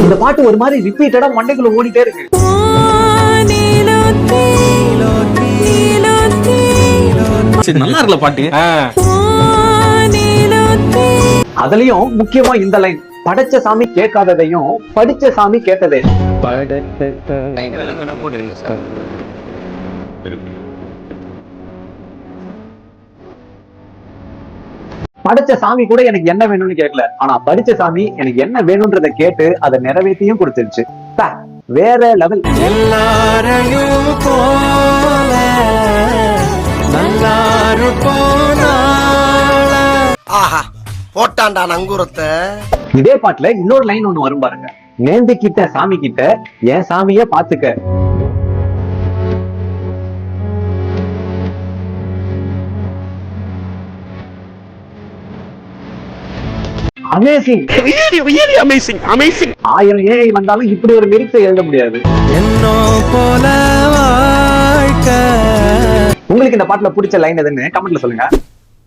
இந்த பாட்டு ஒரு மாதிரி ரிப்பீட்டடா மண்டைக்குள்ள ஓடிட்டே இருக்கு. நல்லா இருக்குல்ல பாட்டு. அதுலயும் முக்கியமா இந்த லைன், படைச்ச சாமி கேட்காததையும் படிச்ச சாமி கேட்டதே. படைச்ச சாமி கூட எனக்கு என்ன வேணும்னு கேட்கல, ஆனா படிச்ச சாமி எனக்கு என்ன வேணும்ன்றத கேட்டு அதை நிறைவேற்றியும் கொடுத்துருச்சு. வேற லெவல். எல்லாரையும் போல நல்லாரும் ஆஹா போட்டாண்டா நங்கூரத்தை. இதே பாட்டுல இன்னொரு லைன் ஒண்ணு வரும் பாருங்க, நேர்ந்துக்கிட்ட சாமி கிட்ட என் சாமிய பாத்துக்க. Amazing, amazing, amazing. 1000 ஏஐ வந்தாலும் இப்படி ஒரு லிரிக்ஸை எழுத முடியாது. என்னோ போல வாழ்க்கை. உங்களுக்கு இந்த பாட்டுல பிடிச்ச லைன் எதுன்னு கமெண்ட்ல சொல்லுங்க.